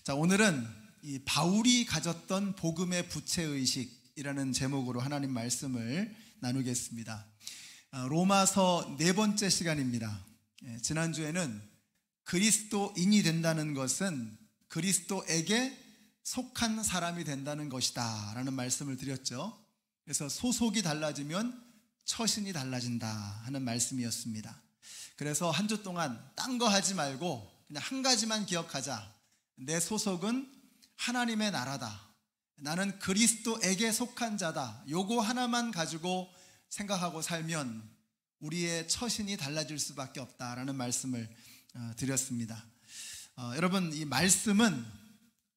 자, 오늘은 이 바울이 가졌던 복음의 부채의식이라는 제목으로 하나님 말씀을 나누겠습니다. 로마서 네 번째 시간입니다. 지난주에는 그리스도인이 된다는 것은 그리스도에게 속한 사람이 된다는 것이다 라는 말씀을 드렸죠. 그래서 소속이 달라지면 처신이 달라진다 하는 말씀이었습니다. 그래서 한 주 동안 딴 거 하지 말고 그냥 한 가지만 기억하자. 내 소속은 하나님의 나라다. 나는 그리스도에게 속한 자다. 요거 하나만 가지고 생각하고 살면 우리의 처신이 달라질 수밖에 없다라는 말씀을 드렸습니다. 여러분, 이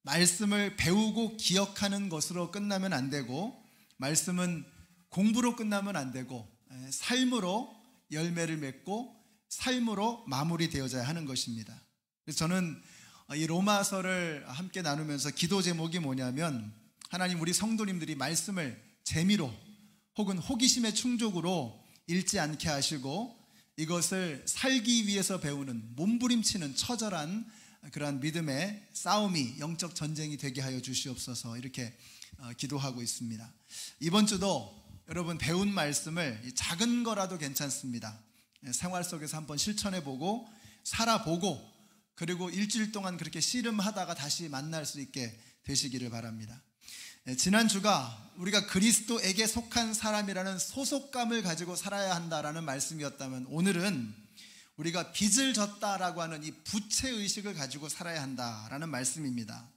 말씀을 배우고 기억하는 것으로 끝나면 안 되고, 말씀은 공부로 끝나면 안 되고, 삶으로 열매를 맺고 삶으로 마무리되어져야 하는 것입니다. 그래서 저는 이 로마서를 함께 나누면서 기도 제목이 뭐냐면, 하나님, 우리 성도님들이 말씀을 재미로 혹은 호기심의 충족으로 읽지 않게 하시고 이것을 살기 위해서 배우는 몸부림치는 처절한 그러한 믿음의 싸움이, 영적 전쟁이 되게 하여 주시옵소서, 이렇게 기도하고 있습니다. 이번 주도 여러분 배운 말씀을 작은 거라도 괜찮습니다. 생활 속에서 한번 실천해보고 살아보고, 그리고 일주일 동안 그렇게 씨름하다가 다시 만날 수 있게 되시기를 바랍니다. 지난주가 우리가 그리스도에게 속한 사람이라는 소속감을 가지고 살아야 한다라는 말씀이었다면, 오늘은 우리가 빚을 졌다라고 하는 이 부채의식을 가지고 살아야 한다라는 말씀입니다.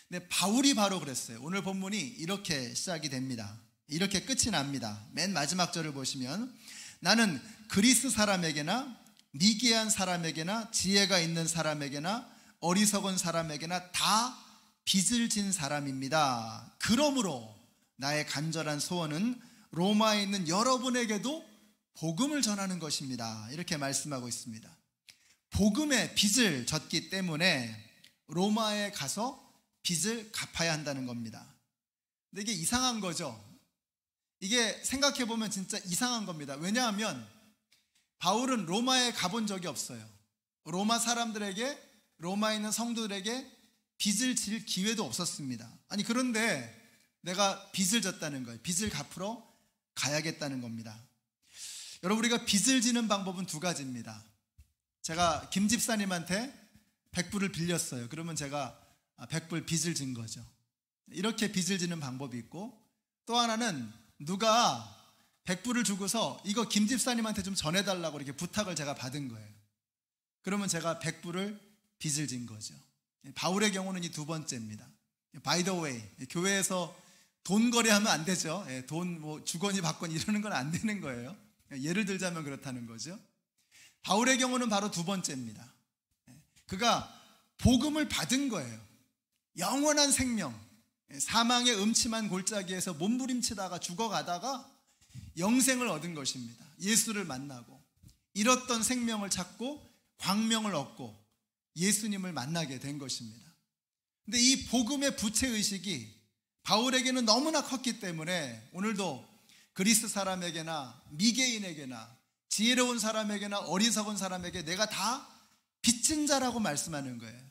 근데 바울이 바로 그랬어요. 오늘 본문이 이렇게 시작이 됩니다. 이렇게 끝이 납니다. 맨 마지막 절을 보시면, 나는 그리스 사람에게나 미개한 사람에게나 지혜가 있는 사람에게나 어리석은 사람에게나 다 빚을 진 사람입니다. 그러므로 나의 간절한 소원은 로마에 있는 여러분에게도 복음을 전하는 것입니다. 이렇게 말씀하고 있습니다. 복음의 빚을 졌기 때문에 로마에 가서 빚을 갚아야 한다는 겁니다. 근데 이게 이상한 거죠. 이게 생각해보면 진짜 이상한 겁니다. 왜냐하면 바울은 로마에 가본 적이 없어요. 로마 사람들에게, 로마에 있는 성도들에게 빚을 질 기회도 없었습니다. 아니, 그런데 내가 빚을 졌다는 거예요. 빚을 갚으러 가야겠다는 겁니다. 여러분, 우리가 빚을 지는 방법은 두 가지입니다. 제가 김 집사님한테 100불을 빌렸어요. 그러면 제가 100불 빚을 진 거죠. 이렇게 빚을 지는 방법이 있고, 또 하나는 누가 100불을 주고서 이거 김 집사님한테 좀 전해달라고 이렇게 부탁을 제가 받은 거예요. 그러면 제가 100불을 빚을 진 거죠. 바울의 경우는 이 두 번째입니다. By the way, 교회에서 돈 거래하면 안 되죠. 돈 뭐 주거니 받거니 이러는 건 안 되는 거예요. 예를 들자면 그렇다는 거죠. 바울의 경우는 바로 두 번째입니다. 그가 복음을 받은 거예요. 영원한 생명, 사망의 음침한 골짜기에서 몸부림치다가 죽어가다가 영생을 얻은 것입니다. 예수를 만나고 잃었던 생명을 찾고 광명을 얻고 예수님을 만나게 된 것입니다. 근데 이 복음의 부채의식이 바울에게는 너무나 컸기 때문에 오늘도 그리스 사람에게나 미개인에게나 지혜로운 사람에게나 어리석은 사람에게 내가 다 빚진 자라고 말씀하는 거예요.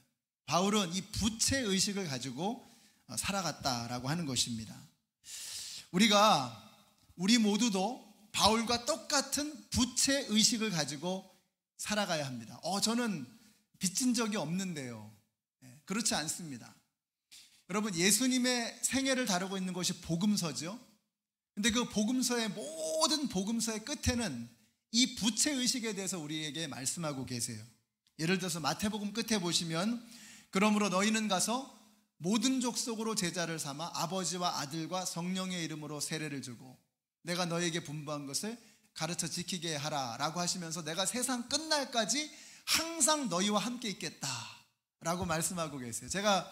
바울은 이 부채의식을 가지고 살아갔다라고 하는 것입니다. 우리 모두도 바울과 똑같은 부채의식을 가지고 살아가야 합니다. 저는 빚진 적이 없는데요. 그렇지 않습니다. 여러분, 예수님의 생애를 다루고 있는 것이 복음서죠. 근데 그 복음서의 모든 복음서의 끝에는 이 부채의식에 대해서 우리에게 말씀하고 계세요. 예를 들어서 마태복음 끝에 보시면, 그러므로 너희는 가서 모든 족속으로 제자를 삼아 아버지와 아들과 성령의 이름으로 세례를 주고 내가 너에게 분부한 것을 가르쳐 지키게 하라 라고 하시면서 내가 세상 끝날까지 항상 너희와 함께 있겠다 라고 말씀하고 계세요. 제가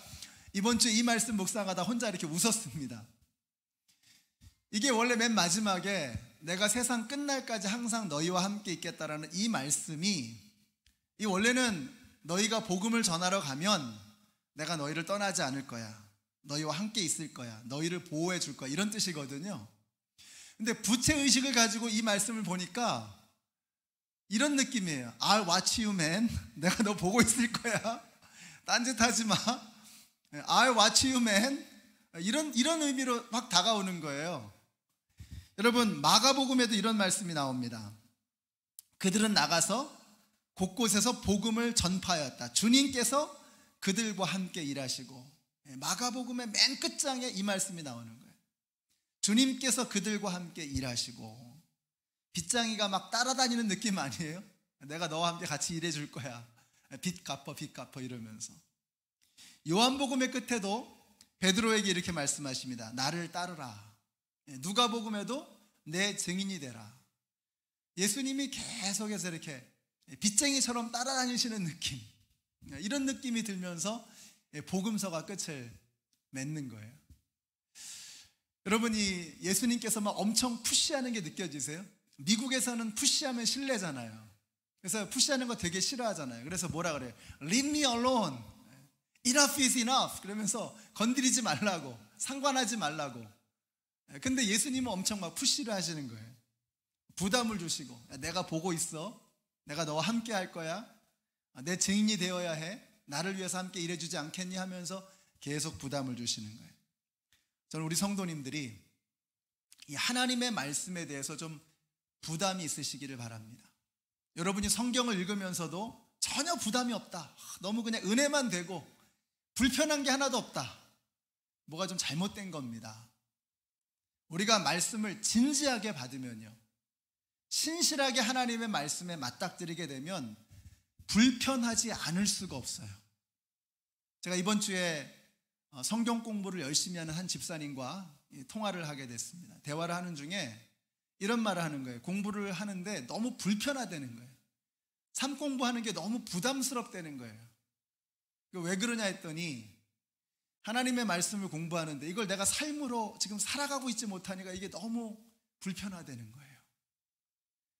이번 주에 이 말씀 묵상하다 혼자 이렇게 웃었습니다. 이게 원래 맨 마지막에 내가 세상 끝날까지 항상 너희와 함께 있겠다라는 이 말씀이, 이 원래는 너희가 복음을 전하러 가면 내가 너희를 떠나지 않을 거야, 너희와 함께 있을 거야, 너희를 보호해 줄 거야, 이런 뜻이거든요. 근데 부채의식을 가지고 이 말씀을 보니까 이런 느낌이에요. I'll watch you, man. 내가 너 보고 있을 거야. 딴짓하지 마. I'll watch you man. 이런 의미로 막 다가오는 거예요. 여러분, 마가복음에도 이런 말씀이 나옵니다. 그들은 나가서 곳곳에서 복음을 전파하였다. 주님께서 그들과 함께 일하시고, 마가복음의 맨 끝장에 이 말씀이 나오는 거예요. 주님께서 그들과 함께 일하시고. 빗장이가 막 따라다니는 느낌 아니에요? 내가 너와 함께 같이 일해 줄 거야. 빚 갚어 이러면서. 요한복음의 끝에도 베드로에게 이렇게 말씀하십니다. 나를 따르라. 누가복음에도 내 증인이 되라. 예수님이 계속해서 이렇게 빚쟁이처럼 따라다니시는 느낌, 이런 느낌이 들면서 복음서가 끝을 맺는 거예요. 여러분이 예수님께서 막 엄청 푸시하는 게 느껴지세요? 미국에서는 푸시하면 실례잖아요. 그래서 푸시하는 거 되게 싫어하잖아요. 그래서 뭐라 그래요? Leave me alone. Enough is enough. 그러면서 건드리지 말라고, 상관하지 말라고. 근데 예수님은 엄청 막 푸시를 하시는 거예요. 부담을 주시고, 내가 보고 있어. 내가 너와 함께 할 거야. 내 증인이 되어야 해. 나를 위해서 함께 일해주지 않겠니? 하면서 계속 부담을 주시는 거예요. 저는 우리 성도님들이 이 하나님의 말씀에 대해서 좀 부담이 있으시기를 바랍니다. 여러분이 성경을 읽으면서도 전혀 부담이 없다. 너무 그냥 은혜만 되고 불편한 게 하나도 없다. 뭐가 좀 잘못된 겁니다. 우리가 말씀을 진지하게 받으면요, 신실하게 하나님의 말씀에 맞닥뜨리게 되면 불편하지 않을 수가 없어요. 제가 이번 주에 성경 공부를 열심히 하는 한 집사님과 통화를 하게 됐습니다. 대화를 하는 중에 이런 말을 하는 거예요. 공부를 하는데 너무 불편하다는 거예요. 삶 공부하는 게 너무 부담스럽다는 거예요. 왜 그러냐 했더니 하나님의 말씀을 공부하는데 이걸 내가 삶으로 지금 살아가고 있지 못하니까 이게 너무 불편하다는 거예요.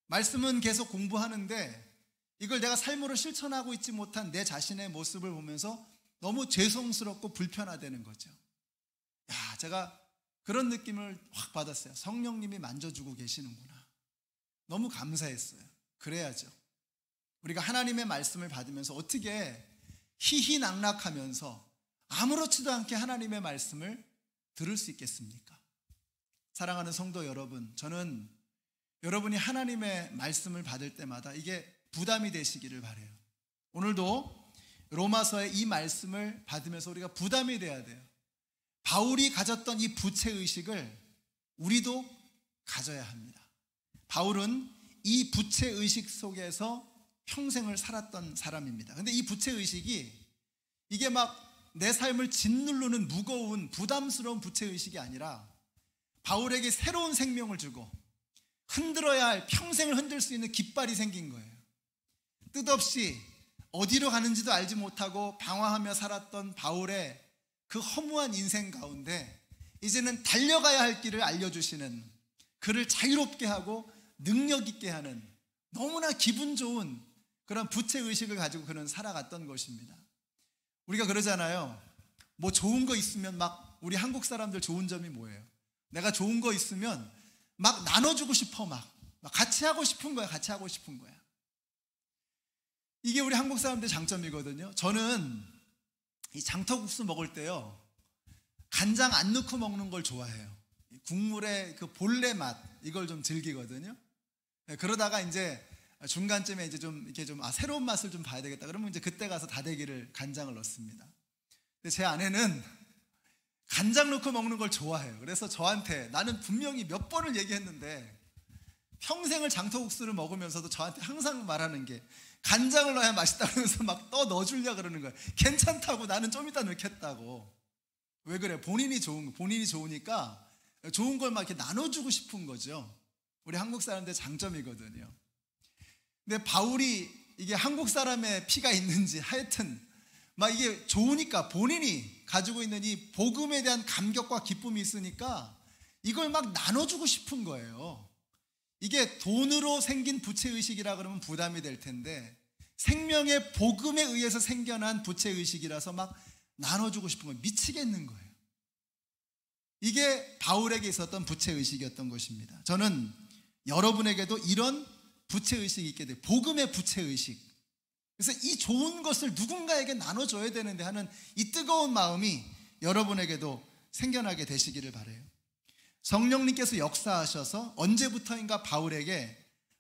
말씀은 계속 공부하는데 이걸 내가 삶으로 실천하고 있지 못한 내 자신의 모습을 보면서 너무 죄송스럽고 불편하다는 거죠. 야, 제가 그런 느낌을 확 받았어요. 성령님이 만져주고 계시는구나. 너무 감사했어요. 그래야죠. 우리가 하나님의 말씀을 받으면서 어떻게 희희낙낙하면서 아무렇지도 않게 하나님의 말씀을 들을 수 있겠습니까? 사랑하는 성도 여러분, 저는 여러분이 하나님의 말씀을 받을 때마다 이게 부담이 되시기를 바라요. 오늘도 로마서의 이 말씀을 받으면서 우리가 부담이 돼야 돼요. 바울이 가졌던 이 부채의식을 우리도 가져야 합니다. 바울은 이 부채의식 속에서 평생을 살았던 사람입니다. 근데 이 부채의식이 이게 막 내 삶을 짓누르는 무거운 부담스러운 부채의식이 아니라 바울에게 새로운 생명을 주고 흔들어야 할, 평생을 흔들 수 있는 깃발이 생긴 거예요. 뜻없이 어디로 가는지도 알지 못하고 방황하며 살았던 바울의 그 허무한 인생 가운데 이제는 달려가야 할 길을 알려주시는, 그를 자유롭게 하고 능력 있게 하는 너무나 기분 좋은 그런 부채의식을 가지고 그는 살아갔던 것입니다. 우리가 그러잖아요. 뭐 좋은 거 있으면 막, 우리 한국 사람들 좋은 점이 뭐예요? 내가 좋은 거 있으면 막 나눠주고 싶어. 막 같이 하고 싶은 거야. 같이 하고 싶은 거야. 이게 우리 한국 사람들의 장점이거든요. 저는 이 장터국수 먹을 때요, 간장 안 넣고 먹는 걸 좋아해요. 국물의 그 본래 맛, 이걸 좀 즐기거든요. 그러다가 이제 중간쯤에 이제 좀 이렇게 좀 새로운 맛을 좀 봐야 되겠다. 그러면 이제 그때 가서 다대기를 간장을 넣습니다. 근데 제 아내는 간장 넣고 먹는 걸 좋아해요. 그래서 저한테, 나는 분명히 몇 번을 얘기했는데 평생을 장터국수를 먹으면서도 저한테 항상 말하는 게 간장을 넣어야 맛있다 그러면서 막 또 넣어주려고 그러는 거예요. 괜찮다고, 나는 좀 이따 넣겠다고. 왜 그래? 본인이 좋으니까 좋은 걸 막 이렇게 나눠주고 싶은 거죠. 우리 한국 사람들의 장점이거든요. 근데 바울이 이게 한국 사람의 피가 있는지 하여튼 막 이게 좋으니까, 본인이 가지고 있는 이 복음에 대한 감격과 기쁨이 있으니까 이걸 막 나눠주고 싶은 거예요. 이게 돈으로 생긴 부채의식이라 그러면 부담이 될 텐데 생명의 복음에 의해서 생겨난 부채의식이라서 막 나눠주고 싶은 거예요. 미치겠는 거예요. 이게 바울에게 있었던 부채의식이었던 것입니다. 저는 여러분에게도 이런 부채의식이 있게 돼요. 복음의 부채의식. 그래서 이 좋은 것을 누군가에게 나눠줘야 되는데 하는 이 뜨거운 마음이 여러분에게도 생겨나게 되시기를 바라요. 성령님께서 역사하셔서 언제부터인가 바울에게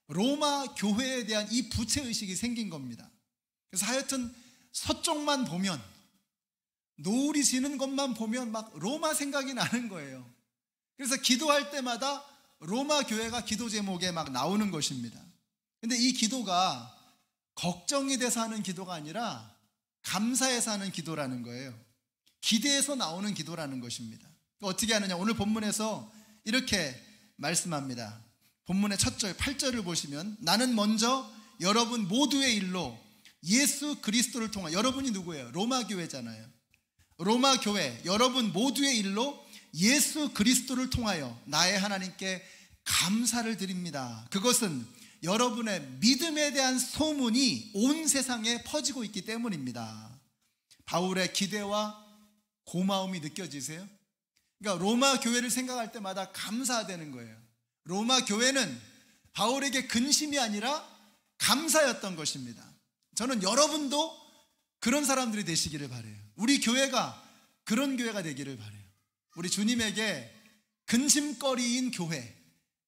로마 교회에 대한 이 부채의식이 생긴 겁니다. 그래서 하여튼 서쪽만 보면, 노을이 지는 것만 보면 막 로마 생각이 나는 거예요. 그래서 기도할 때마다 로마 교회가 기도 제목에 막 나오는 것입니다. 근데 이 기도가 걱정이 돼서 하는 기도가 아니라 감사해서 하는 기도라는 거예요. 기대해서 나오는 기도라는 것입니다. 어떻게 하느냐? 오늘 본문에서 이렇게 말씀합니다. 본문의 첫 절 8절을 보시면, 나는 먼저 여러분 모두의 일로 예수 그리스도를 통하여, 여러분이 누구예요? 로마 교회잖아요. 로마 교회, 여러분 모두의 일로 예수 그리스도를 통하여 나의 하나님께 감사를 드립니다. 그것은 여러분의 믿음에 대한 소문이 온 세상에 퍼지고 있기 때문입니다. 바울의 기대와 고마움이 느껴지세요? 그러니까 로마 교회를 생각할 때마다 감사되는 거예요. 로마 교회는 바울에게 근심이 아니라 감사였던 것입니다. 저는 여러분도 그런 사람들이 되시기를 바라요. 우리 교회가 그런 교회가 되기를 바라요. 우리 주님에게 근심거리인 교회,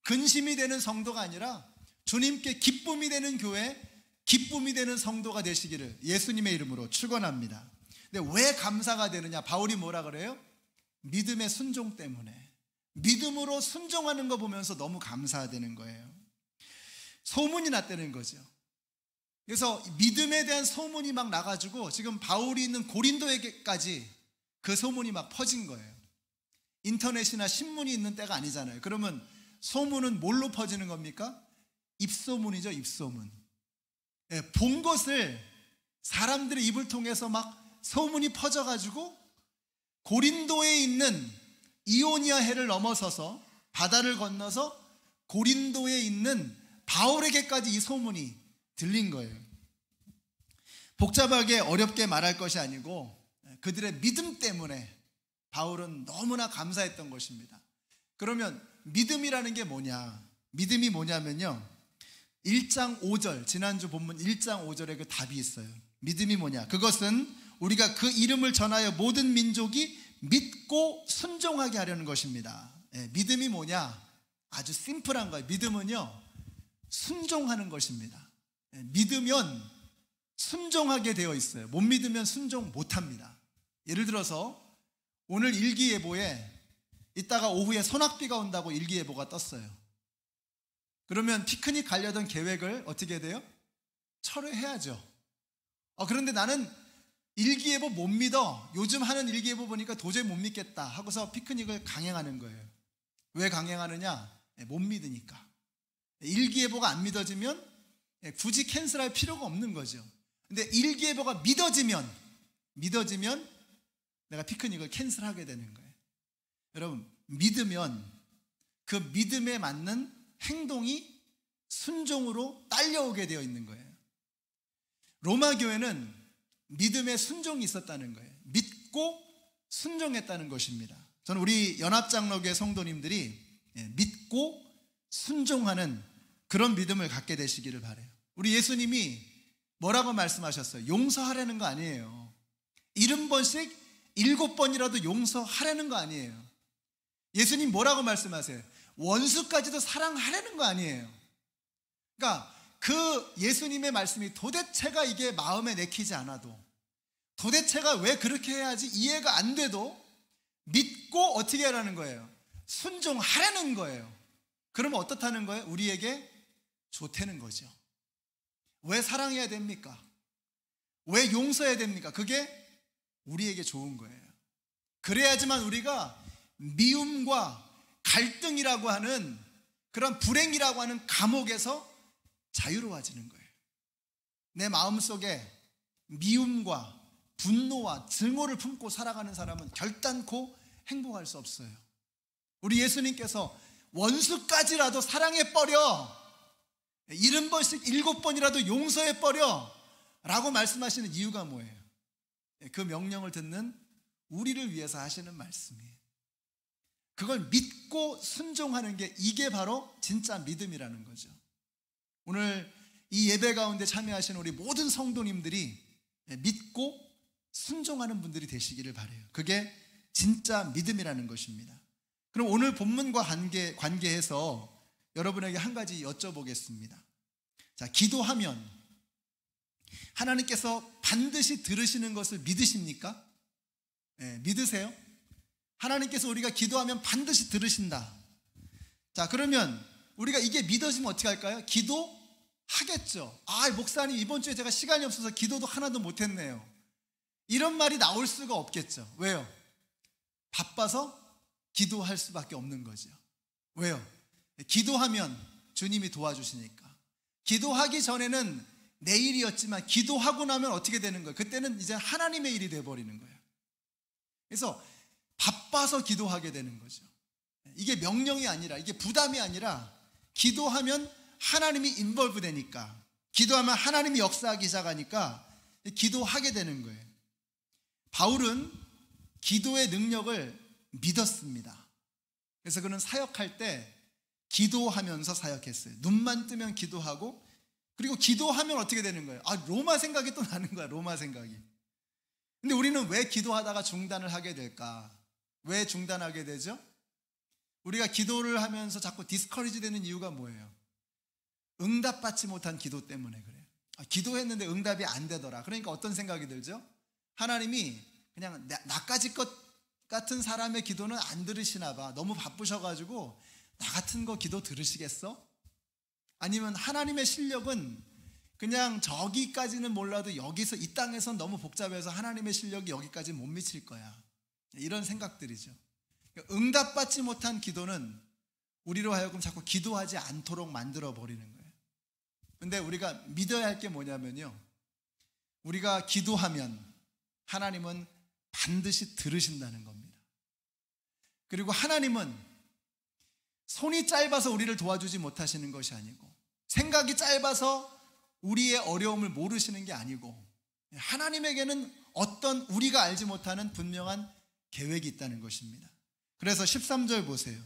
근심이 되는 성도가 아니라 주님께 기쁨이 되는 교회, 기쁨이 되는 성도가 되시기를 예수님의 이름으로 축원합니다. 근데 왜 감사가 되느냐? 바울이 뭐라 그래요? 믿음의 순종 때문에. 믿음으로 순종하는 거 보면서 너무 감사되는 거예요. 소문이 났다는 거죠. 그래서 믿음에 대한 소문이 막 나가지고 지금 바울이 있는 고린도에게까지 그 소문이 막 퍼진 거예요. 인터넷이나 신문이 있는 때가 아니잖아요. 그러면 소문은 뭘로 퍼지는 겁니까? 입소문이죠, 입소문. 본 것을 사람들의 입을 통해서 막 소문이 퍼져가지고 고린도에 있는 이오니아 해를 넘어서서 바다를 건너서 고린도에 있는 바울에게까지 이 소문이 들린 거예요. 복잡하게 어렵게 말할 것이 아니고 그들의 믿음 때문에 바울은 너무나 감사했던 것입니다. 그러면 믿음이라는 게 뭐냐? 믿음이 뭐냐면요, 1장 5절, 지난주 본문 1장 5절에 그 답이 있어요. 믿음이 뭐냐? 그것은 우리가 그 이름을 전하여 모든 민족이 믿고 순종하게 하려는 것입니다. 믿음이 뭐냐? 아주 심플한 거예요. 믿음은요, 순종하는 것입니다. 믿으면 순종하게 되어 있어요. 못 믿으면 순종 못합니다. 예를 들어서 오늘 일기예보에 이따가 오후에 소낙비가 온다고 일기예보가 떴어요. 그러면 피크닉 가려던 계획을 어떻게 돼요? 철회해야죠. 그런데 나는 일기예보 못 믿어. 요즘 하는 일기예보 보니까 도저히 못 믿겠다 하고서 피크닉을 강행하는 거예요. 왜 강행하느냐? 못 믿으니까. 일기예보가 안 믿어지면 굳이 캔슬할 필요가 없는 거죠. 근데 일기예보가 믿어지면 내가 피크닉을 캔슬하게 되는 거예요. 여러분, 믿으면 그 믿음에 맞는 행동이 순종으로 딸려오게 되어 있는 거예요. 로마 교회는 믿음의 순종이 있었다는 거예요. 믿고 순종했다는 것입니다. 저는 우리 연합장로교회 성도님들이 믿고 순종하는 그런 믿음을 갖게 되시기를 바라요. 우리 예수님이 뭐라고 말씀하셨어요? 용서하라는 거 아니에요. 70번씩 7번이라도 용서하라는 거 아니에요. 예수님 뭐라고 말씀하세요? 원수까지도 사랑하라는 거 아니에요. 그러니까 그 예수님의 말씀이 도대체가 이게 마음에 내키지 않아도, 도대체가 왜 그렇게 해야지 이해가 안 돼도 믿고 어떻게 하라는 거예요? 순종하라는 거예요. 그러면 어떻다는 거예요? 우리에게 좋다는 거죠. 왜 사랑해야 됩니까? 왜 용서해야 됩니까? 그게 우리에게 좋은 거예요. 그래야지만 우리가 미움과 갈등이라고 하는 그런 불행이라고 하는 감옥에서 자유로워지는 거예요. 내 마음속에 미움과 분노와 증오를 품고 살아가는 사람은 결단코 행복할 수 없어요. 우리 예수님께서 원수까지라도 사랑해버려, 70번씩 7번이라도 용서해버려 라고 말씀하시는 이유가 뭐예요? 그 명령을 듣는 우리를 위해서 하시는 말씀이에요. 그걸 믿고 순종하는 게, 이게 바로 진짜 믿음이라는 거죠. 오늘 이 예배 가운데 참여하시는 우리 모든 성도님들이 믿고 순종하는 분들이 되시기를 바라요. 그게 진짜 믿음이라는 것입니다. 그럼 오늘 본문과 관계해서 여러분에게 한 가지 여쭤보겠습니다. 자, 기도하면 하나님께서 반드시 들으시는 것을 믿으십니까? 믿으세요? 하나님께서 우리가 기도하면 반드시 들으신다. 자, 그러면 우리가 이게 믿어지면 어떻게 할까요? 기도하겠죠. 아, 목사님 이번 주에 제가 시간이 없어서 기도도 하나도 못했네요. 이런 말이 나올 수가 없겠죠. 왜요? 바빠서 기도할 수밖에 없는 거죠. 왜요? 기도하면 주님이 도와주시니까. 기도하기 전에는 내 일이었지만 기도하고 나면 어떻게 되는 거예요? 그때는 이제 하나님의 일이 돼버리는 거예요. 그래서 바빠서 기도하게 되는 거죠. 이게 명령이 아니라, 이게 부담이 아니라, 기도하면 하나님이 인볼브 되니까, 기도하면 하나님이 역사하기 시작하니까 기도하게 되는 거예요. 바울은 기도의 능력을 믿었습니다. 그래서 그는 사역할 때 기도하면서 사역했어요. 눈만 뜨면 기도하고, 그리고 기도하면 어떻게 되는 거예요? 아, 로마 생각이 또 나는 거야. 로마 생각이. 근데 우리는 왜 기도하다가 중단을 하게 될까? 왜 중단하게 되죠? 우리가 기도를 하면서 자꾸 디스커리지 되는 이유가 뭐예요? 응답받지 못한 기도 때문에 그래요. 기도했는데 응답이 안 되더라. 그러니까 어떤 생각이 들죠? 하나님이 그냥 나까지 것 같은 사람의 기도는 안 들으시나 봐. 너무 바쁘셔가지고 나 같은 거 기도 들으시겠어? 아니면 하나님의 실력은 그냥 저기까지는 몰라도 여기서 이 땅에선 너무 복잡해서 하나님의 실력이 여기까지 못 미칠 거야. 이런 생각들이죠. 응답받지 못한 기도는 우리로 하여금 자꾸 기도하지 않도록 만들어 버리는 거예요. 근데 우리가 믿어야 할 게 뭐냐면요, 우리가 기도하면 하나님은 반드시 들으신다는 겁니다. 그리고 하나님은 손이 짧아서 우리를 도와주지 못하시는 것이 아니고, 생각이 짧아서 우리의 어려움을 모르시는 게 아니고, 하나님에게는 어떤 우리가 알지 못하는 분명한 계획이 있다는 것입니다. 그래서 13절 보세요.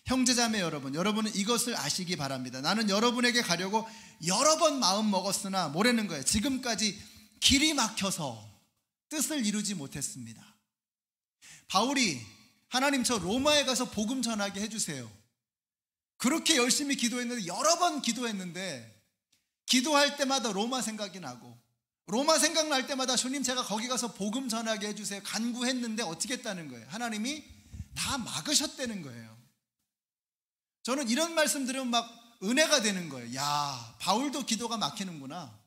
형제자매 여러분, 여러분은 이것을 아시기 바랍니다. 나는 여러분에게 가려고 여러 번 마음 먹었으나 뭐라는 거예요? 지금까지 길이 막혀서 뜻을 이루지 못했습니다. 바울이 하나님 저 로마에 가서 복음 전하게 해주세요. 그렇게 열심히 기도했는데, 여러 번 기도했는데, 기도할 때마다 로마 생각이 나고, 로마 생각날 때마다 주님 제가 거기 가서 복음 전하게 해주세요 간구했는데 어떻게 했다는 거예요? 하나님이 다 막으셨다는 거예요. 저는 이런 말씀 들으면 막 은혜가 되는 거예요. 야, 바울도 기도가 막히는구나.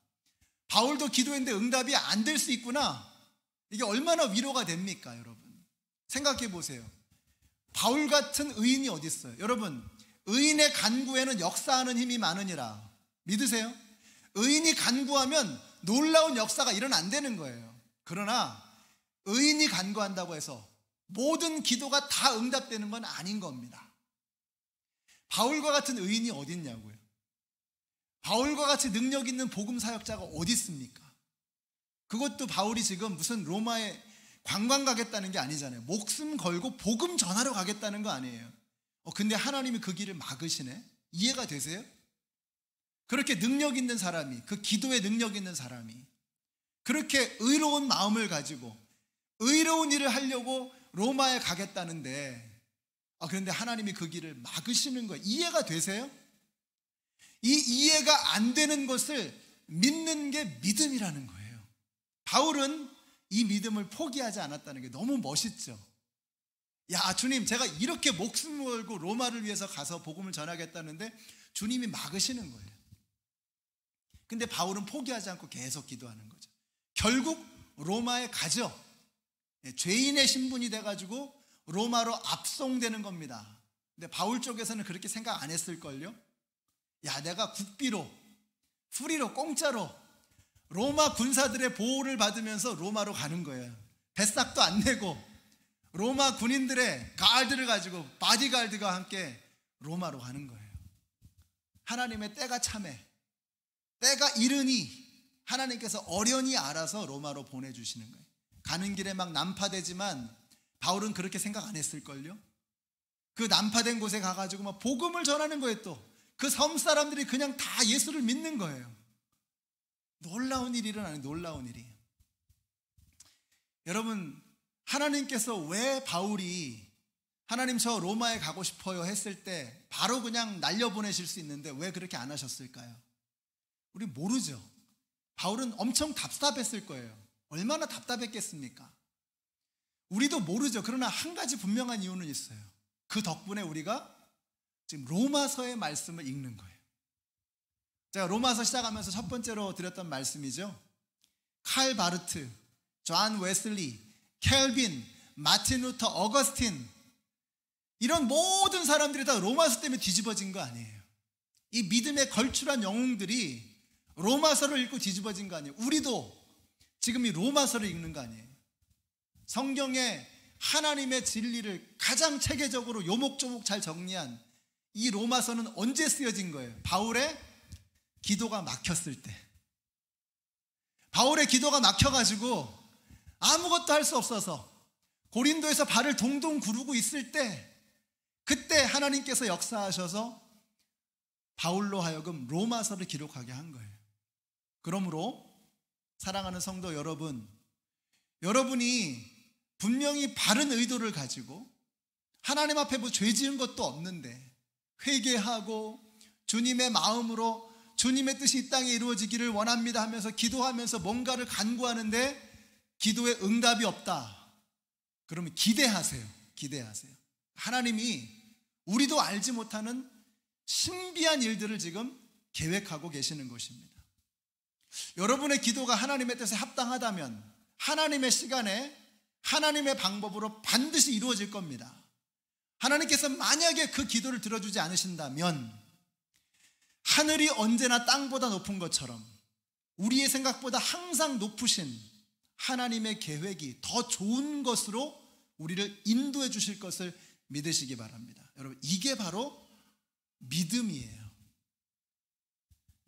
바울도 기도했는데 응답이 안 될 수 있구나. 이게 얼마나 위로가 됩니까, 여러분? 생각해 보세요. 바울 같은 의인이 어디 있어요? 여러분, 의인의 간구에는 역사하는 힘이 많으니라. 믿으세요? 의인이 간구하면 놀라운 역사가 일어난다는 거예요. 그러나 의인이 간구한다고 해서 모든 기도가 다 응답되는 건 아닌 겁니다. 바울과 같은 의인이 어디 있냐고요. 바울과 같이 능력 있는 복음 사역자가 어디 있습니까? 그것도 바울이 지금 무슨 로마에 관광 가겠다는 게 아니잖아요. 목숨 걸고 복음 전하러 가겠다는 거 아니에요. 근데 하나님이 그 길을 막으시네. 이해가 되세요? 그렇게 능력 있는 사람이, 그 기도에 능력 있는 사람이 그렇게 의로운 마음을 가지고 의로운 일을 하려고 로마에 가겠다는데, 그런데 하나님이 그 길을 막으시는 거예요. 이해가 되세요? 이 이해가 안 되는 것을 믿는 게 믿음이라는 거예요. 바울은 이 믿음을 포기하지 않았다는 게 너무 멋있죠. 야, 주님, 제가 이렇게 목숨 걸고 로마를 위해서 가서 복음을 전하겠다는데 주님이 막으시는 거예요. 근데 바울은 포기하지 않고 계속 기도하는 거죠. 결국 로마에 가죠. 죄인의 신분이 돼가지고 로마로 압송되는 겁니다. 근데 바울 쪽에서는 그렇게 생각 안 했을걸요. 야, 내가 국비로, 프리로, 공짜로 로마 군사들의 보호를 받으면서 로마로 가는 거예요. 뱃삭도 안 내고 로마 군인들의 가드를 가지고 바디가드가 함께 로마로 가는 거예요. 하나님의 때가 참해, 때가 이르니 하나님께서 어련히 알아서 로마로 보내주시는 거예요. 가는 길에 막 난파되지만 바울은 그렇게 생각 안 했을걸요. 그 난파된 곳에 가가지고 막 복음을 전하는 거예요. 또 그 섬 사람들이 그냥 다 예수를 믿는 거예요. 놀라운 일이 일어나는, 놀라운 일이. 여러분, 하나님께서 왜 바울이 하나님 저 로마에 가고 싶어요 했을 때 바로 그냥 날려보내실 수 있는데 왜 그렇게 안 하셨을까요? 우리 모르죠. 바울은 엄청 답답했을 거예요. 얼마나 답답했겠습니까? 우리도 모르죠. 그러나 한 가지 분명한 이유는 있어요. 그 덕분에 우리가 지금 로마서의 말씀을 읽는 거예요. 제가 로마서 시작하면서 첫 번째로 드렸던 말씀이죠. 칼 바르트, 존 웨슬리, 켈빈, 마틴 루터, 어거스틴, 이런 모든 사람들이 다 로마서 때문에 뒤집어진 거 아니에요. 이 믿음에 걸출한 영웅들이 로마서를 읽고 뒤집어진 거 아니에요. 우리도 지금 이 로마서를 읽는 거 아니에요. 성경에 하나님의 진리를 가장 체계적으로 요목조목 잘 정리한 이 로마서는 언제 쓰여진 거예요? 바울의 기도가 막혔을 때. 바울의 기도가 막혀가지고 아무것도 할 수 없어서 고린도에서 발을 동동 구르고 있을 때, 그때 하나님께서 역사하셔서 바울로 하여금 로마서를 기록하게 한 거예요. 그러므로 사랑하는 성도 여러분, 여러분이 분명히 바른 의도를 가지고 하나님 앞에 뭐 죄 지은 것도 없는데 회개하고 주님의 마음으로 주님의 뜻이 이 땅에 이루어지기를 원합니다 하면서 기도하면서 뭔가를 간구하는데 기도에 응답이 없다. 그러면 기대하세요. 기대하세요. 하나님이 우리도 알지 못하는 신비한 일들을 지금 계획하고 계시는 것입니다. 여러분의 기도가 하나님의 뜻에 합당하다면 하나님의 시간에 하나님의 방법으로 반드시 이루어질 겁니다. 하나님께서 만약에 그 기도를 들어주지 않으신다면 하늘이 언제나 땅보다 높은 것처럼 우리의 생각보다 항상 높으신 하나님의 계획이 더 좋은 것으로 우리를 인도해 주실 것을 믿으시기 바랍니다. 여러분, 이게 바로 믿음이에요.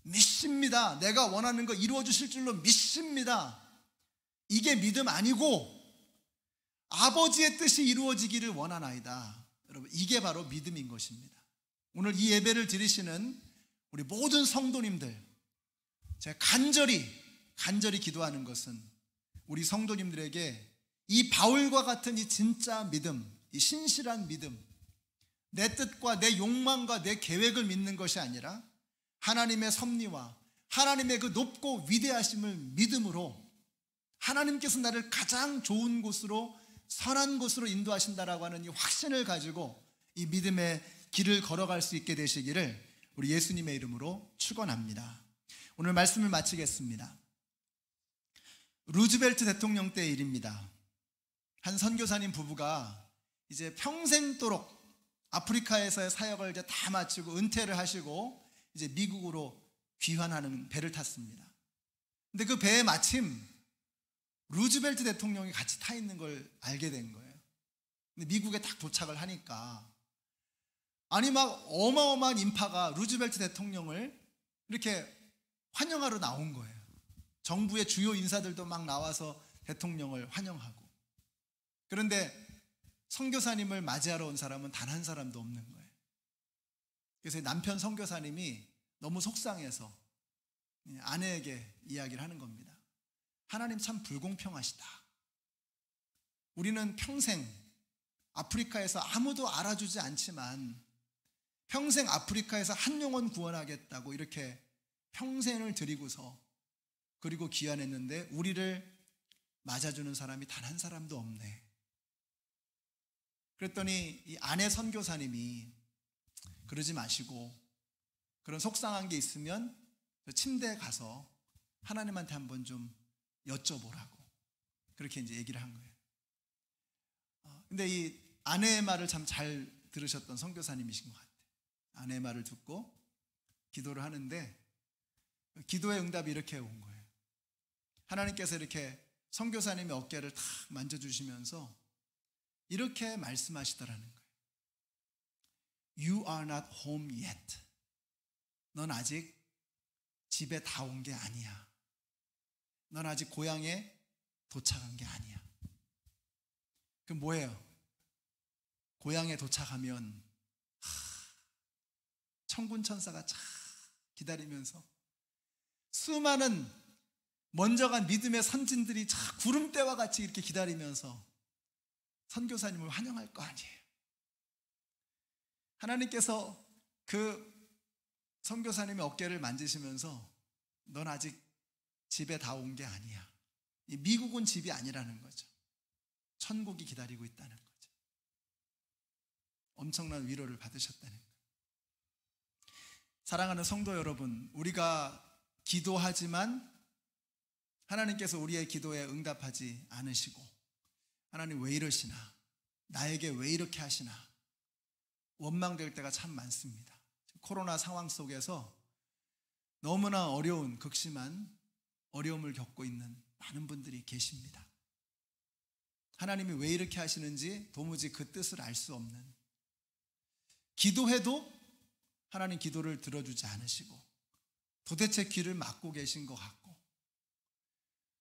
믿습니다. 내가 원하는 거 이루어 주실 줄로 믿습니다. 이게 믿음 아니고 아버지의 뜻이 이루어지기를 원하나이다. 여러분, 이게 바로 믿음인 것입니다. 오늘 이 예배를 드리시는 우리 모든 성도님들, 제가 간절히 기도하는 것은 우리 성도님들에게 이 바울과 같은 이 진짜 믿음, 이 신실한 믿음, 내 뜻과 내 욕망과 내 계획을 믿는 것이 아니라 하나님의 섭리와 하나님의 그 높고 위대하심을 믿음으로 하나님께서 나를 가장 좋은 곳으로, 선한 곳으로 인도하신다라고 하는 이 확신을 가지고 이 믿음의 길을 걸어갈 수 있게 되시기를 우리 예수님의 이름으로 축원합니다. 오늘 말씀을 마치겠습니다. 루즈벨트 대통령 때의 일입니다. 한 선교사님 부부가 이제 평생도록 아프리카에서의 사역을 이제 다 마치고 은퇴를 하시고 이제 미국으로 귀환하는 배를 탔습니다. 근데 그 배에 마침 루즈벨트 대통령이 같이 타 있는 걸 알게 된 거예요. 근데 미국에 딱 도착을 하니까 아니 막 어마어마한 인파가 루즈벨트 대통령을 이렇게 환영하러 나온 거예요. 정부의 주요 인사들도 막 나와서 대통령을 환영하고. 그런데 선교사님을 맞이하러 온 사람은 단 한 사람도 없는 거예요. 그래서 남편 선교사님이 너무 속상해서 아내에게 이야기를 하는 겁니다. 하나님 참 불공평하시다. 우리는 평생 아프리카에서 아무도 알아주지 않지만 평생 아프리카에서 한 영혼 구원하겠다고 이렇게 평생을 드리고서 그리고 귀환했는데 우리를 맞아주는 사람이 단 한 사람도 없네. 그랬더니 이 아내 선교사님이 그러지 마시고 그런 속상한 게 있으면 침대에 가서 하나님한테 한번 좀 여쭤보라고 그렇게 이제 얘기를 한 거예요. 근데 이 아내의 말을 참 잘 들으셨던 선교사님이신 것 같아요. 아내의 말을 듣고 기도를 하는데 기도의 응답이 이렇게 온 거예요. 하나님께서 이렇게 선교사님의 어깨를 탁 만져주시면서 이렇게 말씀하시더라는 거예요. You are not home yet. 넌 아직 집에 다 온 게 아니야. 넌 아직 고향에 도착한 게 아니야. 그럼 뭐예요? 고향에 도착하면 천군 천사가 쫙 기다리면서 수많은 먼저 간 믿음의 선진들이 구름대와 같이 이렇게 기다리면서 선교사님을 환영할 거 아니에요. 하나님께서 그 선교사님의 어깨를 만지시면서 넌 아직 집에 다 온 게 아니야. 이 미국은 집이 아니라는 거죠. 천국이 기다리고 있다는 거죠. 엄청난 위로를 받으셨다는 거예요. 사랑하는 성도 여러분, 우리가 기도하지만 하나님께서 우리의 기도에 응답하지 않으시고, 하나님 왜 이러시나, 나에게 왜 이렇게 하시나 원망될 때가 참 많습니다. 코로나 상황 속에서 너무나 어려운 극심한 어려움을 겪고 있는 많은 분들이 계십니다. 하나님이 왜 이렇게 하시는지 도무지 그 뜻을 알 수 없는, 기도해도 하나님 기도를 들어주지 않으시고 도대체 귀를 막고 계신 것 같고,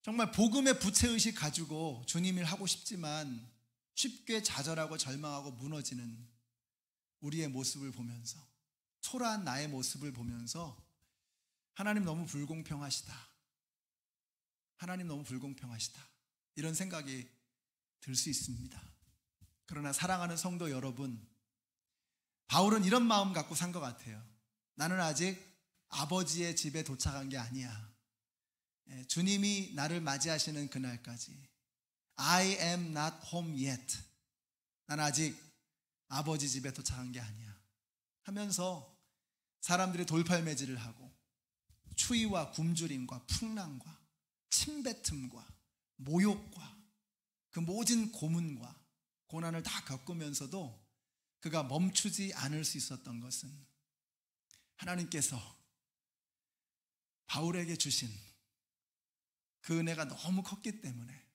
정말 복음의 부채의식 가지고 주님을 하고 싶지만 쉽게 좌절하고 절망하고 무너지는 우리의 모습을 보면서, 초라한 나의 모습을 보면서 하나님 너무 불공평하시다, 하나님 너무 불공평하시다, 이런 생각이 들 수 있습니다. 그러나 사랑하는 성도 여러분, 바울은 이런 마음 갖고 산 것 같아요. 나는 아직 아버지의 집에 도착한 게 아니야. 주님이 나를 맞이하시는 그날까지 I am not home yet. 나는 아직 아버지 집에 도착한 게 아니야 하면서 사람들이 돌팔매질을 하고 추위와 굶주림과 풍랑과 침뱉음과 모욕과 그 모든 고문과 고난을 다 겪으면서도 그가 멈추지 않을 수 있었던 것은 하나님께서 바울에게 주신 그 은혜가 너무 컸기 때문에,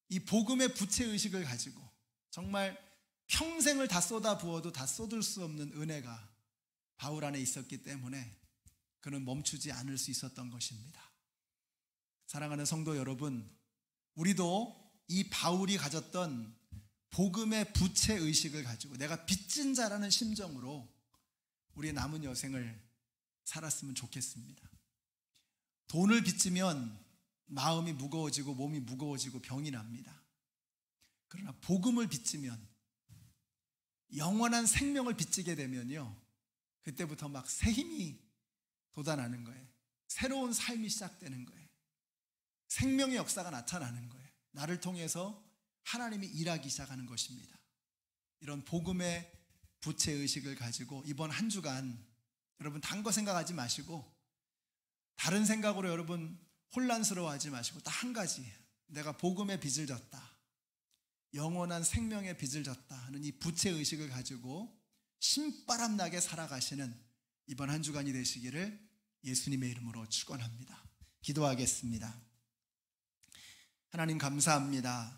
이 복음의 부채의식을 가지고 정말 평생을 다 쏟아부어도 다 쏟을 수 없는 은혜가 바울 안에 있었기 때문에 그는 멈추지 않을 수 있었던 것입니다. 사랑하는 성도 여러분, 우리도 이 바울이 가졌던 복음의 부채의식을 가지고 내가 빚진 자라는 심정으로 우리의 남은 여생을 살았으면 좋겠습니다. 돈을 빚지면 마음이 무거워지고 몸이 무거워지고 병이 납니다. 그러나 복음을 빚지면, 영원한 생명을 빚지게 되면요, 그때부터 막 새 힘이 돋아나는 거예요. 새로운 삶이 시작되는 거예요. 생명의 역사가 나타나는 거예요. 나를 통해서 하나님이 일하기 시작하는 것입니다. 이런 복음의 부채의식을 가지고 이번 한 주간 여러분 단 거 생각하지 마시고, 다른 생각으로 여러분 혼란스러워하지 마시고 딱 한 가지, 내가 복음의 빚을 졌다, 영원한 생명의 빚을 졌다 하는 이 부채의식을 가지고 신바람 나게 살아가시는 이번 한 주간이 되시기를 예수님의 이름으로 축원합니다. 기도하겠습니다. 하나님 감사합니다.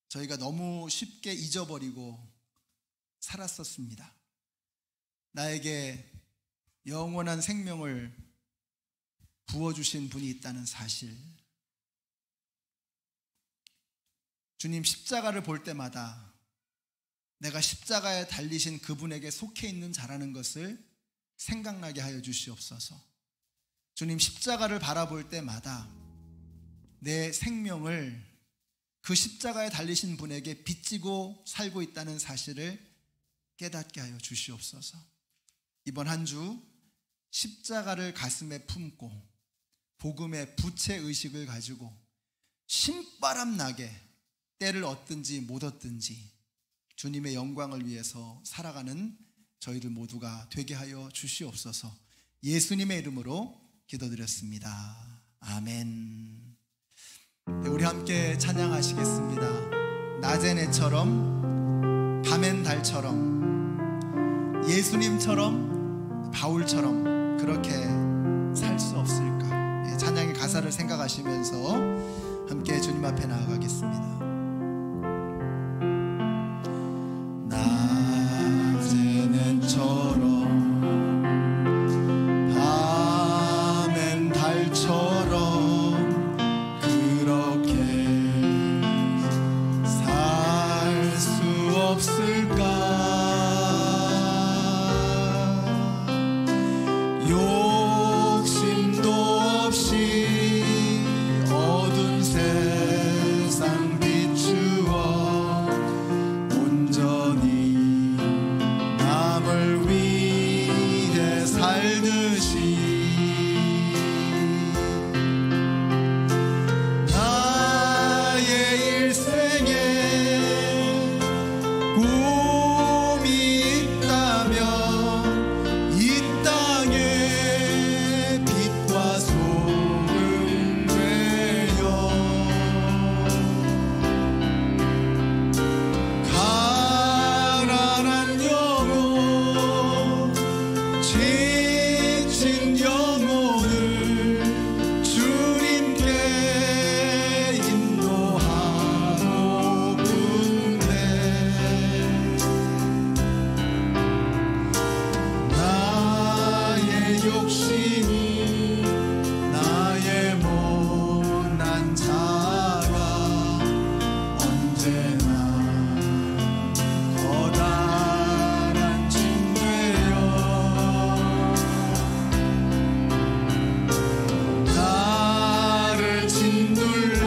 저희가 너무 쉽게 잊어버리고 살았었습니다. 나에게 영원한 생명을 부어주신 분이 있다는 사실, 주님 십자가를 볼 때마다 내가 십자가에 달리신 그분에게 속해 있는 자라는 것을 생각나게 하여 주시옵소서. 주님 십자가를 바라볼 때마다 내 생명을 그 십자가에 달리신 분에게 빚지고 살고 있다는 사실을 깨닫게 하여 주시옵소서. 이번 한 주 십자가를 가슴에 품고 복음의 부채의식을 가지고 신바람 나게 때를 얻든지 못 얻든지 주님의 영광을 위해서 살아가는 저희들 모두가 되게 하여 주시옵소서. 예수님의 이름으로 기도드렸습니다. 아멘. 우리 함께 찬양하시겠습니다. 낮엔 해처럼 밤엔 달처럼 예수님처럼 바울처럼 그렇게 살 수 없을까? 찬양의 가사를 생각하시면서 함께 주님 앞에 나아가겠습니다. 낮엔 해처럼 밤엔 달처럼 그렇게 살 수 없을까? 욕심도 없이 지친 영혼을 주님께 인도하고픈데 나의 욕심이 나의 못난 자가 언제나 커다란 짐 되어 나를 짓눌러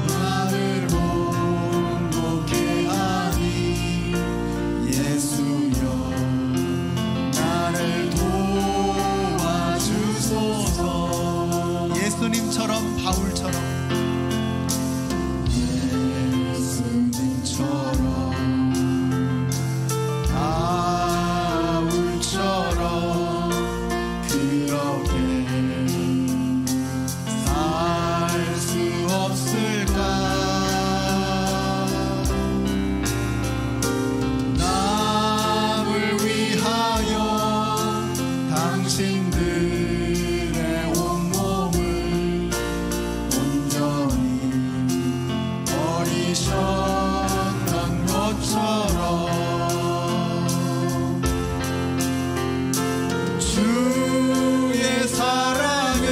나를 원곡해 하니 예수여 나를 도와주소서. 예수님처럼 바울처럼 예수님처럼 바울처럼 그렇게 살 수 없을까? 남을 위하여 당신들의 온몸을 온전히 버리셨던 것처럼 주의 사랑을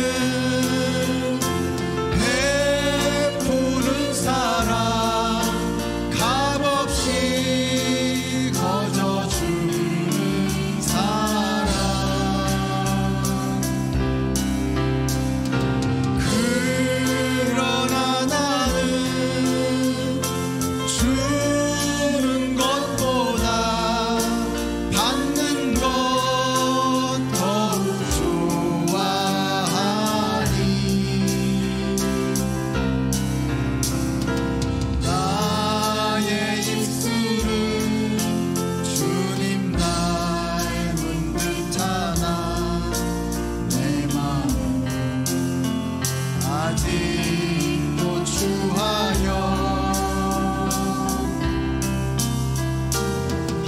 베푸는 사랑 값없이 거저주는 사랑 그러나 나는 주는 것보다 받는 것 더욱 좋아하니 나의 입술은 주님 닮은 듯하나 내 마음 아직도 추하여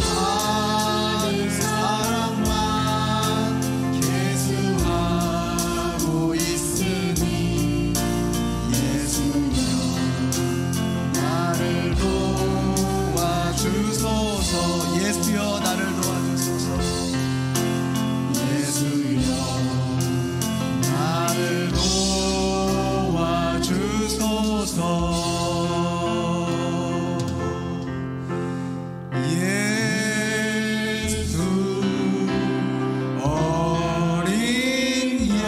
하늘 사랑만 계수하고 있으니 예수여 나를 도와주소서. 예수여 나를 도와주소서. 예수여 나를 도와주소서. 예수 어린 양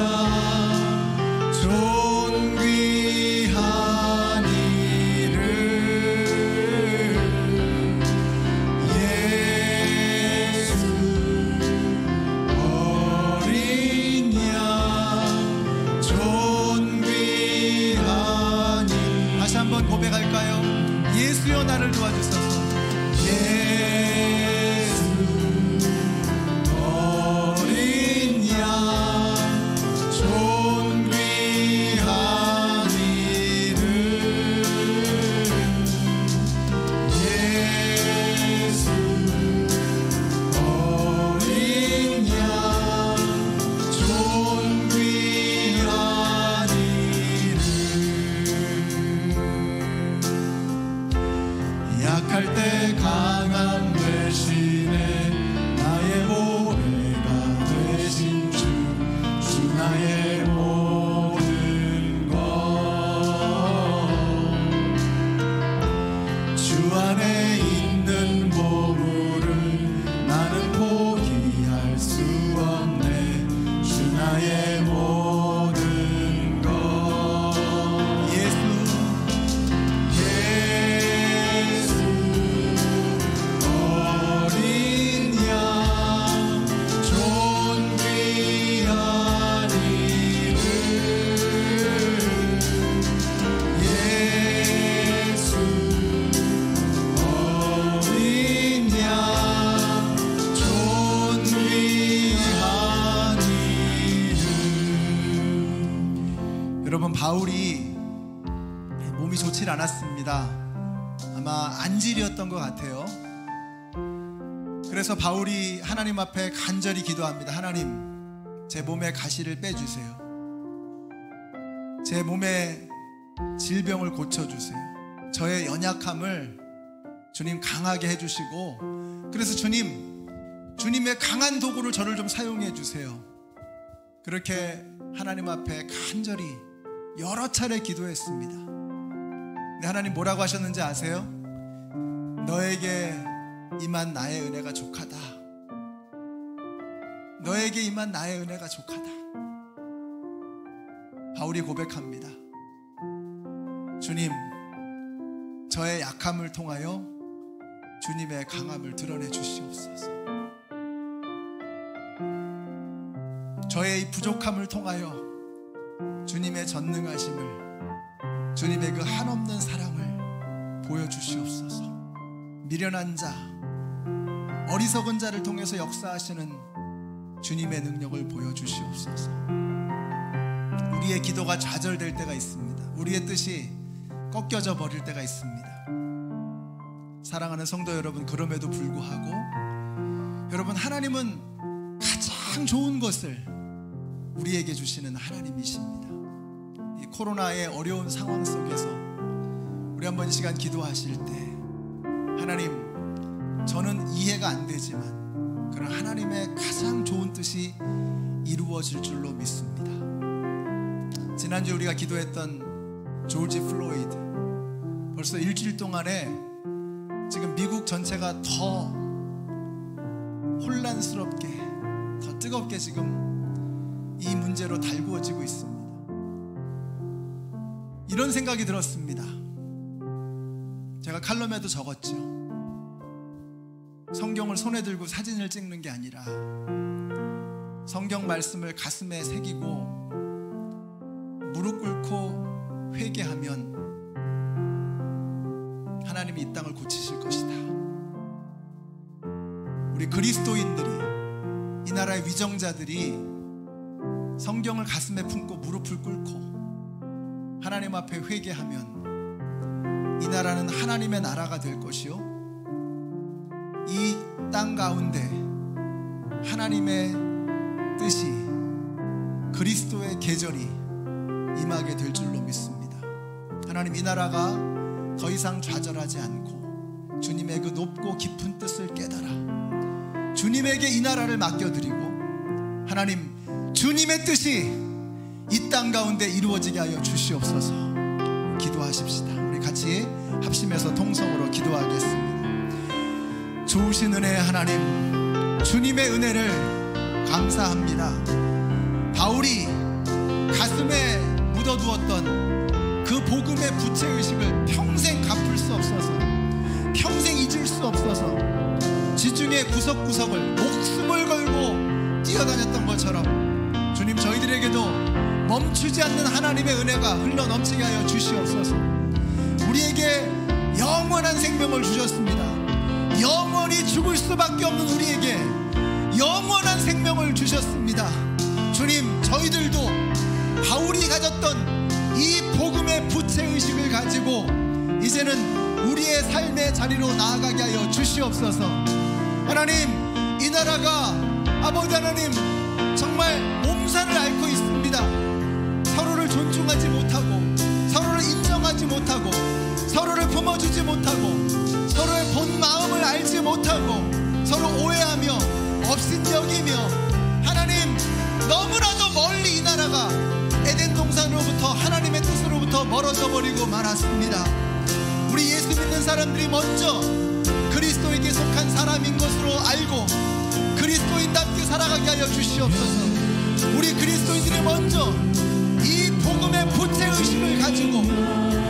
존귀한 이름 예수 어린 양 존귀한 이름. 다시 한번 고백할까요? 예수여 나를 도와주소서. 예수 어린 양 존귀한 이름 예수 어린 양 존귀한 이름. 약할 때 강함 되시네 나의 보배가 되신 주 나의 모든 것 주 안에 있는 보물을 나는 포기할 수 없네 주 나의 모든 것 예수 어린 양 존귀한 이름 예수 어린 양 존귀한 이름. 여러분 바울이 몸이 좋질 않았습니다. 아마 안질이었던 것 같아요. 그래서 바울이 하나님 앞에 간절히 기도합니다. 하나님, 제 몸에 가시를 빼주세요. 제 몸에 질병을 고쳐주세요. 저의 연약함을 주님 강하게 해주시고, 그래서 주님의 강한 도구를 저를 좀 사용해 주세요. 그렇게 하나님 앞에 간절히 여러 차례 기도했습니다. 근데 하나님 뭐라고 하셨는지 아세요? 너에게 임한 나의 은혜가 족하다. 너에게 임한 나의 은혜가 족하다. 바울이 고백합니다. 주님, 저의 약함을 통하여 주님의 강함을 드러내 주시옵소서. 저의 이 부족함을 통하여 주님의 전능하심을, 주님의 그 한없는 사랑을 보여주시옵소서. 미련한 자, 어리석은 자를 통해서 역사하시는 주님의 능력을 보여주시옵소서. 우리의 기도가 좌절될 때가 있습니다. 우리의 뜻이 꺾여져 버릴 때가 있습니다. 사랑하는 성도 여러분, 그럼에도 불구하고 여러분, 하나님은 가장 좋은 것을 우리에게 주시는 하나님이십니다. 이 코로나의 어려운 상황 속에서 우리 한번 이 시간 기도하실 때, 하나님, 저는 이해가 안 되지만 그런 하나님의 가장 좋은 뜻이 이루어질 줄로 믿습니다. 지난주 우리가 기도했던 조지 플로이드, 벌써 일주일 동안에 지금 미국 전체가 더 혼란스럽게, 더 뜨겁게 지금 이 문제로 달구어지고 있습니다. 이런 생각이 들었습니다. 제가 칼럼에도 적었죠. 성경을 손에 들고 사진을 찍는 게 아니라 성경 말씀을 가슴에 새기고 무릎 꿇고 회개하면 하나님이 이 땅을 고치실 것이다. 우리 그리스도인들이, 이 나라의 위정자들이 성경을 가슴에 품고 무릎을 꿇고 하나님 앞에 회개하면 이 나라는 하나님의 나라가 될 것이요, 이 땅 가운데 하나님의 뜻이, 그리스도의 계절이 임하게 될 줄로 믿습니다. 하나님, 이 나라가 더 이상 좌절하지 않고 주님의 그 높고 깊은 뜻을 깨달아 주님에게 이 나라를 맡겨드리고, 하나님, 주님의 뜻이 이 땅 가운데 이루어지게 하여 주시옵소서. 기도하십시다. 우리 같이 합심해서 통성으로 기도하겠습니다. 좋으신 은혜의 하나님, 주님의 은혜를 감사합니다. 바울이 가슴에 묻어두었던 그 복음의 부채의식을 평생 갚을 수 없어서, 평생 잊을 수 없어서 지중해 구석구석을 목숨을 걸고 뛰어다녔던 것처럼, 주님, 저희들에게도 멈추지 않는 하나님의 은혜가 흘러넘치게 하여 주시옵소서. 우리에게 영원한 생명을 주셨습니다. 영원히 죽을 수밖에 없는 우리에게 영원한 생명을 주셨습니다. 주님, 저희들도 바울이 가졌던 이 복음의 부채의식을 가지고 이제는 우리의 삶의 자리로 나아가게 하여 주시옵소서. 하나님, 이 나라가, 아버지 하나님, 정말 몸살을 앓고 있습니다. 서로를 존중하지 못하고, 서로를 인정하지 못하고, 서로를 품어주지 못하고, 서로의 본 마음을 알지 못하고, 서로 오해하며 업신여기며, 하나님, 너무나도 멀리 이 나라가 에덴 동산으로부터, 하나님의 뜻으로부터 멀어져 버리고 말았습니다. 우리 예수 믿는 사람들이 먼저 그리스도에게 속한 사람인 것으로 알고 그리스도인답게 살아가게 하여 주시옵소서. 우리 그리스도인들이 먼저 이 복음의 부채의식을 가지고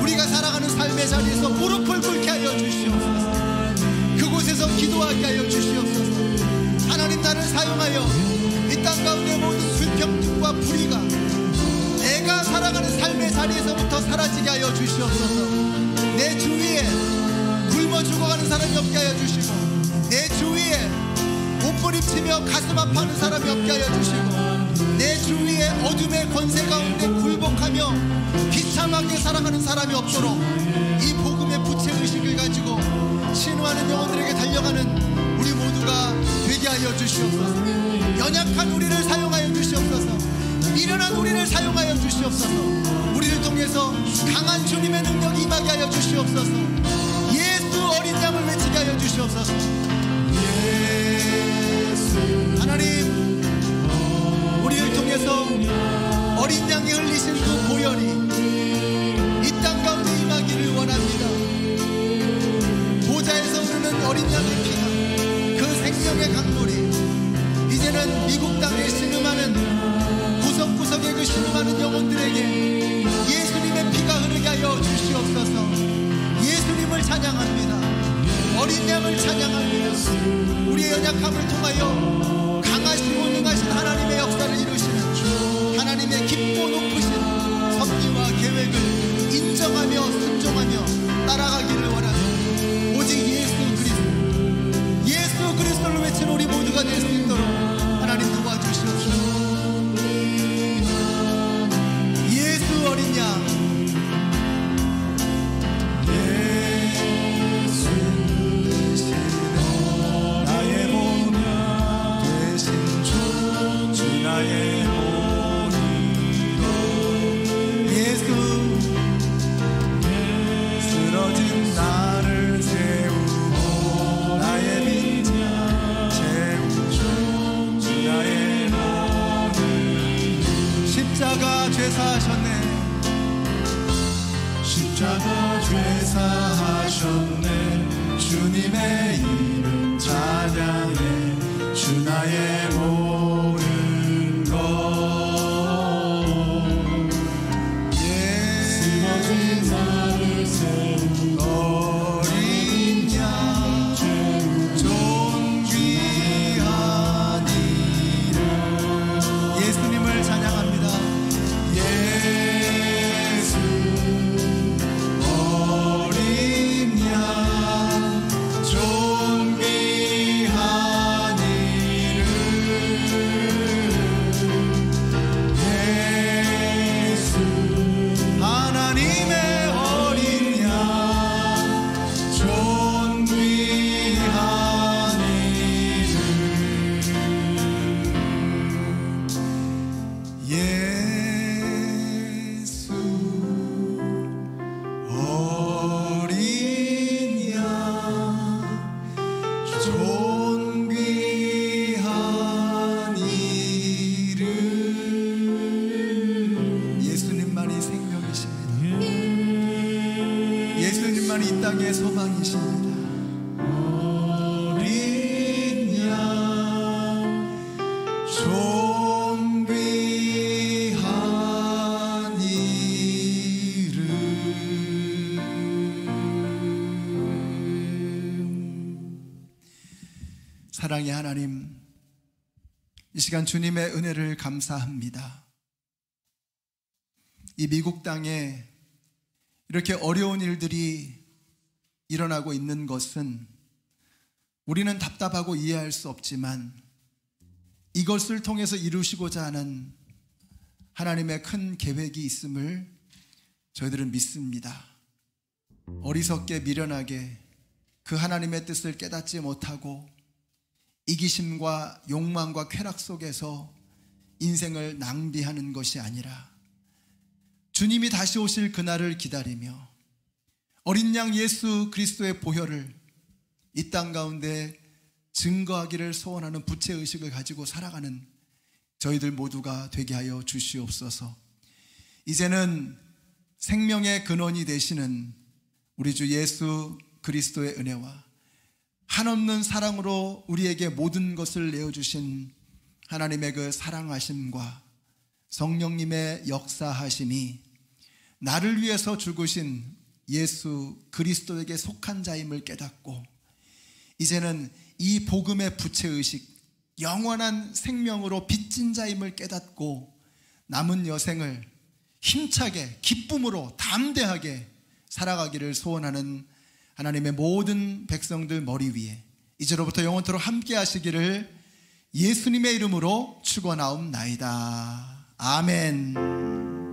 우리가 살아가는 삶의 자리에서 무릎을 꿇게 하여 주시옵소서. 그곳에서 기도하게 하여 주시옵소서. 하나님, 나를 사용하여 이 땅 가운데 모든 불평등과 불의가 내가 살아가는 삶의 자리에서부터 사라지게 하여 주시옵소서. 내 주위에 굶어 죽어가는 사람이 없게 하여 주시고, 내 주위에 몸부림치며 가슴 아파하는 사람이 없게 하여 주시고, 내 주위에 어둠의 권세 가운데 굴복하며 비참하게 살아가는 사람이 없도록 이 복음의 부채의식을 가지고 신우하는 영혼들에게 달려가는 우리 모두 모두가 되게 하여 주시옵소서. 연약한 우리를 사용하여 주시옵소서. 미련한 우리를 사용하여 주시옵소서. 우리를 통해서 강한 주님의 능력이 임하게 하여 주시옵소서. 예수 어린 양을 외치게 하여 주시옵소서. 하나님, 우리를 통해서 어린 양이 흘리신 그 보혈이 이 땅 가운데 임하기를 원합니다. 보좌에서 흐르는 어린 양의 피가, 그 생명의 강물이 이제는 미국 땅에 신음하는 구석구석에 그 신음하는 영혼들에게 예수님의 피가 흐르게 하여 주시옵소서. 예수님을 찬양합니다. 어린 양을 찬양합니다. 우리의 연약함을 통하여 강하시고 능하신 하나님의 역사를 이루시는 하나님의 깊고 높으신 섭리와 계획을 인정하며 순종하며 따라가기를 원하며 오직 예수 그리스도를 외치는 우리 모두가 될 수 있도록 하나님 도와주시옵소서. 예수 어린 양, 예수 되시는 나의 모녀 되신 주 나의 모니로 예수 쓰러진 나를 세우고 나의 빈장 채우고 주 나의 모니 십자가 죄사하셨네. 십자가 죄사하셨네. 주님의 이름 찬양해. 주 나의 모든 것 쓰러진 나를 세운 어린 양 존귀한 이름 예수님을 찬양합니다. 예수 어린 양 존귀한 이름 예수 하나님의 어린 양 존귀한 이름 예수 어린 양 존귀한 이름 예수님만이 생명이십니다. 예수님만이 이 땅의 소망이십니다. 어린 양 존귀한 이름 사랑의 하나님, 이 시간 주님의 은혜를 감사합니다. 이 미국 땅에 이렇게 어려운 일들이 일어나고 있는 것은 우리는 답답하고 이해할 수 없지만 이것을 통해서 이루시고자 하는 하나님의 큰 계획이 있음을 저희들은 믿습니다. 어리석게 미련하게 그 하나님의 뜻을 깨닫지 못하고 이기심과 욕망과 쾌락 속에서 인생을 낭비하는 것이 아니라 주님이 다시 오실 그날을 기다리며 어린 양 예수 그리스도의 보혈을 이 땅 가운데 증거하기를 소원하는 부채의식을 가지고 살아가는 저희들 모두가 되게 하여 주시옵소서. 이제는 생명의 근원이 되시는 우리 주 예수 그리스도의 은혜와 한없는 사랑으로 우리에게 모든 것을 내어주신 하나님의 그 사랑하심과 성령님의 역사하심이 나를 위해서 죽으신 예수 그리스도에게 속한 자임을 깨닫고 이제는 이 복음의 부채의식, 영원한 생명으로 빚진 자임을 깨닫고 남은 여생을 힘차게 기쁨으로 담대하게 살아가기를 소원하는 하나님의 모든 백성들 머리 위에 이제로부터 영원토록 함께 하시기를 예수님의 이름으로 축원하옵나이다. 아멘.